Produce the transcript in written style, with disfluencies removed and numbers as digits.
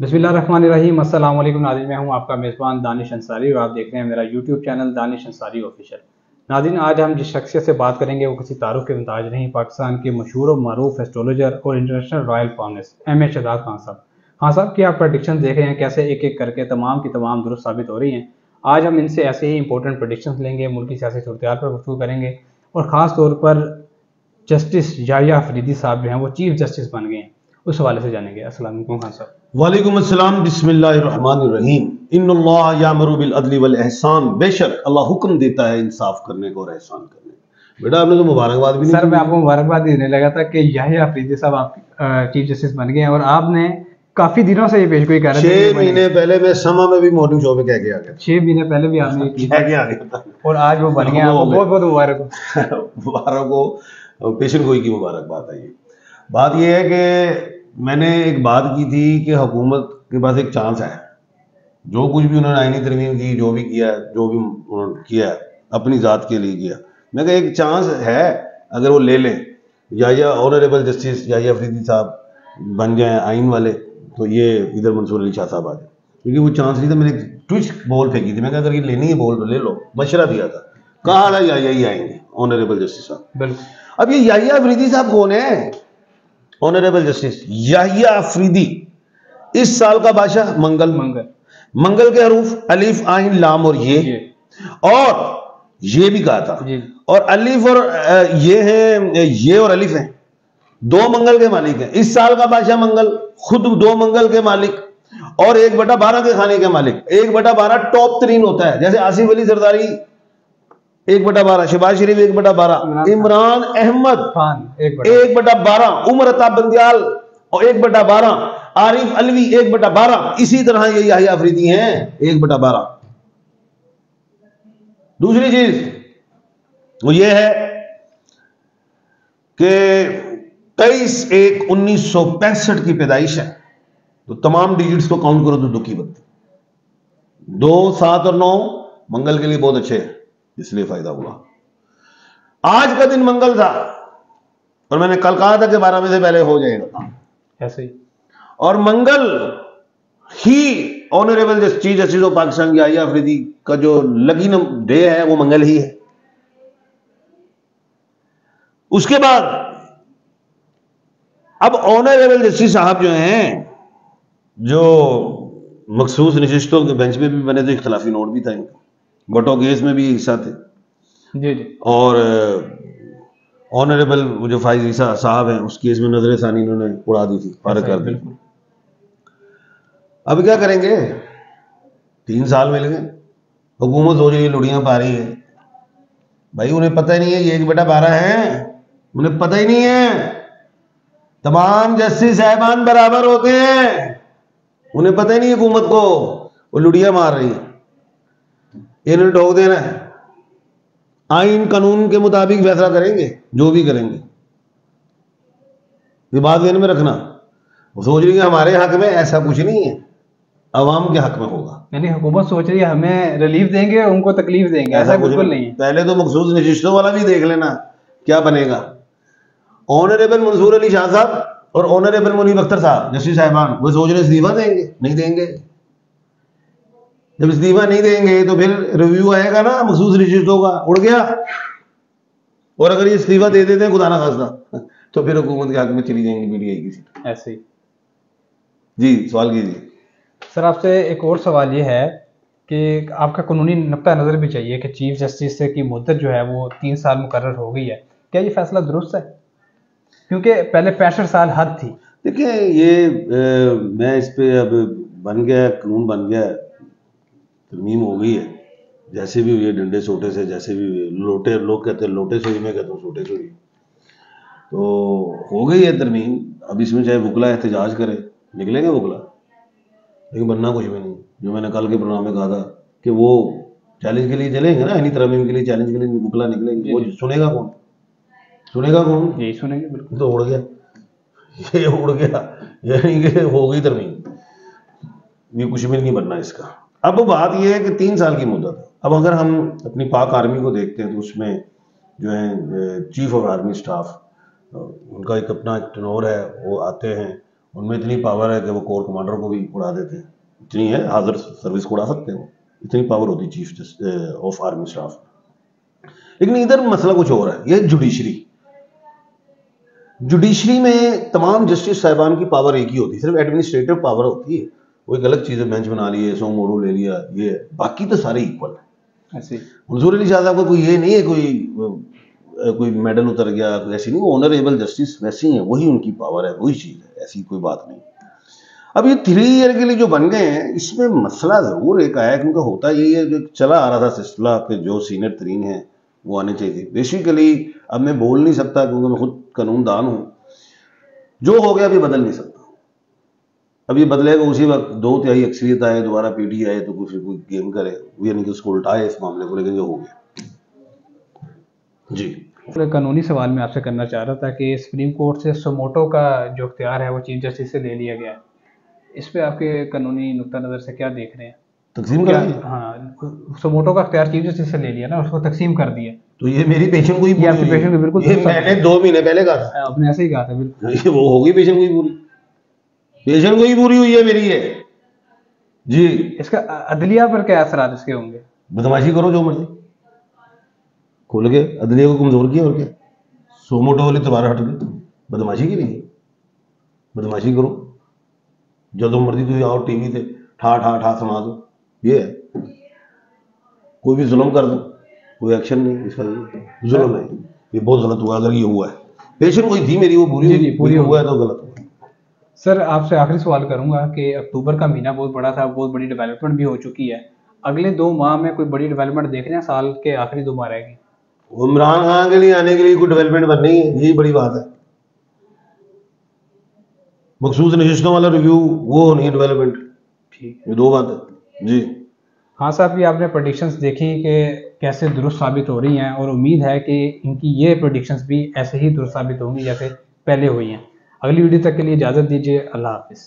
बिस्मिल्लाहिर्रहमानिर्रहीम। अस्सलाम वालेकुम नाज़रीन, मैं हूं आपका मेज़बान दानिश अंसारी और आप देख रहे हैं मेरा YouTube channel Danish Ansari official. नाज़रीन, आज हम जिस शख्सियत से बात करेंगे वो किसी तारुफ के मुताज नहीं, पाकिस्तान के मशहूर और मरूफ एस्ट्रोलॉजर और international royal founders M A Shahzad Khan sahab. Khan साहब की आप प्रडिक्शन देख रहे हैं कैसे एक एक करके तमाम की तमाम दुरुस्त साबित हो रही हैं। आज हम इनसे ऐसे ही इंपॉर्टेंट प्रडिक्शन लेंगे, मुल्क की सियासी सूरत पर गुफ्तगू करेंगे और ख़ास तौर पर जस्टिस याहिया अफरीदी साहब जो हैं वो चीफ जस्टिस बन गए हैं, उस हवाले से जानेंगे। अस्सलाम वालेकुम खान साहब। वालेकुम अस्सलाम, बिस्मिल्लाहिर्रहमानिर्रहीम। इन्नल्लाह यामुरु बिल अदली वल एहसान। बेशक अल्लाह हुक्म देता है इंसाफ करने को और एहसान करने को। बेटा आपने तो मुबारकबाद भी नहीं सर, दी मैं मुझे। आपको मुबारकबाद देने लगा था कि याहिया अफरीदी साहब आप चीफ जस्टिस बन गए हैं और आपने काफी दिनों से ये पेशगोई कर रहे थे। 6 महीने पहले मैं समा में भी मॉर्निंग शो में कह के आ गया था। 6 महीने पहले भी आपने ये की कह के आ गया था और आज वो बन गए। वो आपको हो बहुत गया। बहुत मुबारक हो। मुबारक हो, पेशेंट गोई की मुबारकबाद है। ये बात ये है कि मैंने एक बात की थी कि हुकूमत के पास एक चांस है। जो कुछ भी उन्होंने आईनी तरमीम की, जो भी किया, जो भी उन्होंने किया अपनी ज़ात के लिए किया, मैं कहा एक चांस है, अगर वो ले लें या ऑनरेबल जस्टिस याहिया अफरीदी साहब बन जाएं आइन वाले, तो ये इधर मंसूर अली शाह साहब आ जाए। क्योंकि वो चांस नहीं था। मैंने एक ट्विस्ट बॉल फेंकी थी, मैं कहा अगर ये लेनी है बॉल तो ले लो, मशवरा दिया था, कहा था याहिया ही आएंगे ऑनरेबल जस्टिस साहब। बिल्कुल। अब ये याहिया अफरीदी साहब कौन है? ऑनरेबल जस्टिस याहिया अफरीदी इस साल का बादशाह मंगल। मंगल। मंगल के हरूफ अलीफ आइन लाम और ये और ये भी कहा था। जी। और अलीफ और ये है, ये और अलीफ है, दो मंगल के मालिक हैं। इस साल का बादशाह मंगल खुद दो मंगल के मालिक और 1/12 के खाने के मालिक। 1/12 टॉप तरीन होता है, जैसे आसिफ अली जरदारी 1/12, शहबाज शरीफ 1/12, इमरान अहमद खान 1/12, उमर अताब बंदियाल और 1/12, आरिफ अलवी 1/12। इसी तरह ये याहिया अफरीदी हैं 1/12। दूसरी चीज वो ये है कि 23/1/1965 की पैदाइश है, तो तमाम डिजिट्स को काउंट करो तो दुखी बनती। 2, 7 और 9 मंगल के लिए बहुत अच्छे हैं, इसलिए फायदा हुआ। आज का दिन मंगल था और मैंने कल कहा था कि 12 बजे से पहले हो जाएगा ऐसे ही। और मंगल ही honourable chief justice of Pakistan Yahya Afridi का जो लकी डे है वो मंगल ही है। उसके बाद अब ऑनरेबल जस्टिस साहब जो हैं, जो मखसूस नशिस्तों के बेंच में भी बने थे, इख्तलाफी नोट भी था इनका, बटो केस में भी हिस्सा थे। जी जी। और ऑनरेबल जो फाइज ईसा साहब हैं उस केस में नजर सानी इन्होंने उड़ा दी थी, फारिग कर दी। अब क्या करेंगे? 3 साल मिल गए। हुकूमत सोच रही लुड़ियां पा रही है। भाई उन्हें पता ही नहीं है ये 1/12 है, उन्हें पता ही नहीं है तमाम जस्टिस साहबान बराबर होते हैं। उन्हें पता ही नहीं हुकूमत को, वो लुड़ियां मार रही है। इन्होंने ठोक देना है। आइन कानून के मुताबिक फैसला करेंगे, जो भी करेंगे। ये बात ध्यान में रखना। वो सोच रही है हमारे हक में, ऐसा कुछ नहीं है, अवाम के हक में होगा। यानी हुकूमत सोच रही है हमें रिलीफ देंगे, उनको तकलीफ देंगे, ऐसा बिल्कुल नहीं है। पहले तो मखसूस नशिस्तों वाला भी देख लेना क्या बनेगा। ऑनरेबल मंसूर अली शाह साहब और ऑनरेबल मुनीब अख्तर साहब जस्टिस साहबान वो सोच रहे इस्तीफा देंगे, नहीं देंगे। जब इस्तीफा नहीं देंगे तो फिर रिव्यू आएगा ना मखसूस नशिस्तों का, उड़ गया। और अगर ये इस्तीफा दे देते हैं खुदा ना खास्ता तो फिर हुकूमत के हक में चली जाएंगी पीटीआई की सीट। ऐसे ही। जी सवाल कीजिए। सर, आपसे एक और सवाल ये है कि आपका कानूनी नुक्ता नज़र भी चाहिए कि चीफ जस्टिस की मुद्दत जो है वो 3 साल मुकर्रर हो गई है, क्या ये फैसला दुरुस्त है? क्योंकि पहले 65 साल हद थी। देखिए ये मैं इस पे अब बन गया, कानून बन गया, तरमीम हो गई है, जैसे भी हुई है, डंडे सोटे से, जैसे भी लोटे, लोग कहते हैं लोटे सुई, में कहता हूँ सोटे सुई, तो हो गई है तरमीम। अब इसमें चाहे वकला एहतजाज करे, निकलेंगे वकला, लेकिन बनना कुछ भी नहीं। जो मैंने कल के प्रोग्राम में कहा था कि वो चैलेंज के लिए चलेंगे ना, यानी तरमीम के लिए, चैलेंज के लिए वकला निकलेंगे, वो सुनेगा कौन? सुनेगा कौन? यही सुनेंगे। बिल्कुल। तो उड़ गया, ये उड़ गया, यानी कि हो गई तरमीम, ये कुछ भी नहीं बनना इसका। अब बात ये है कि 3 साल की मुद्दत है। अब अगर हम अपनी पाक आर्मी को देखते हैं तो उसमें जो है चीफ ऑफ आर्मी स्टाफ, उनका एक अपना टर्नओवर है, वो आते हैं उनमें इतनी पावर है कि वो कोर कमांडर को भी उड़ा देते हैं, इतनी है, हाजिर सर्विस को उड़ा सकते हैं वो, इतनी पावर होती है चीफ ऑफ आर्मी स्टाफ। लेकिन इधर मसला कुछ और है, ये जुडिशरी में तमाम जस्टिस साहिबान की पावर एक ही होती है, सिर्फ एडमिनिस्ट्रेटिव पावर होती है। वो एक अलग चीज़ है, बेंच बना लिए, सो मोरू ले लिया, ये बाकी तो सारे इक्वल है। मंजूर अली शाह साहब का कोई ये नहीं है कोई मेडल उतर गया, ऐसी नहीं, वो ऑनरेबल जस्टिस वैसी हैं, वही उनकी पावर है, वही चीज़ है, ऐसी कोई बात नहीं। अब ये 3 ईयर के लिए जो बन गए हैं, इसमें मसला ज़रूर एक आया, क्योंकि होता यही है जो चला आ रहा था सिलसिला कि जो सीनियर तरीन है वो आने चाहिए। बेसिकली अब मैं बोल नहीं सकता क्योंकि मैं खुद कानूनदान हूँ, जो हो गया अभी बदल नहीं सकता। अब ये बदलेगा उसी वक्त 2/3 अक्सरियत आए, दोबारा पीटी आए तो कोई गेम करे, यानी कि उसको उल्टाए इस मामले को, लेकिन जो हो गया जी। कानूनी सवाल मैं आपसे करना चाह रहा था कि सुप्रीम कोर्ट से सुमोटो का जो इख्तियार है वो चीफ जस्टिस से ले लिया गया है, इस पे आपके कानूनी नुक्ता नज़र से क्या देख रहे हैं? तकसीम कर दिया? हाँ, सुमोटो का इख्तियार चीफ जस्टिस से ले लिया ना, उसको तकसीम कर दिया। तो ये मेरी पेशेंट को ही ये आपकी पेशेंट को बिल्कुल, ये मैंने 2 महीने पहले कहा था, आपने ऐसे ही कहा था बिल्कुल, वो होगी पेशेंट को ही पूरी, पेशेंट को ही पूरी हुई है मेरी है जी। इसका अदलिया पर क्या असरात इसके होंगे? बदमाशी करो जो मर्जी, खोल के अदलिया को कमजोर किया, और क्या, सोमोटो वाली तलवार हट गई, बदमाशी की नहीं, बदमाशी करो, जो मर्जी तुम आओ टीवी से ठा ठा ठा सुना दो, ये है, कोई भी जुल्म कर दो, कोई एक्शन नहीं, इसका जुल्म नहीं, ये बहुत गलत हुआ। अगर ये हुआ है, पेशेंट कोई थी मेरी, वो पूरी हुआ है तो गलत हुआ। सर आपसे आखिरी सवाल करूंगा कि अक्टूबर का महीना बहुत बड़ा था, बहुत बड़ी डेवलपमेंट भी हो चुकी है, अगले 2 माह में कोई बड़ी डेवलपमेंट देख रहे हैं? साल के आखिरी 2 माह रहेगी, इमरान खान के लिए आने के लिए कोई डेवलपमेंट बननी है, यही बड़ी बात है। मखसूस नशिस्तों वाला रिव्यू वो नहीं है डेवलपमेंट, ठीक, ये 2 बात है जी। हाँ साहब, ये आपने प्रेडिक्शंस देखी कि कैसे दुरुस्त साबित हो रही हैं, और उम्मीद है कि इनकी ये प्रेडिक्शंस भी ऐसे ही दुरुस्त साबित होंगी जैसे पहले हुई हैं। अगली वीडियो तक के लिए इजाज़त दीजिए, अल्लाह हाफिज़।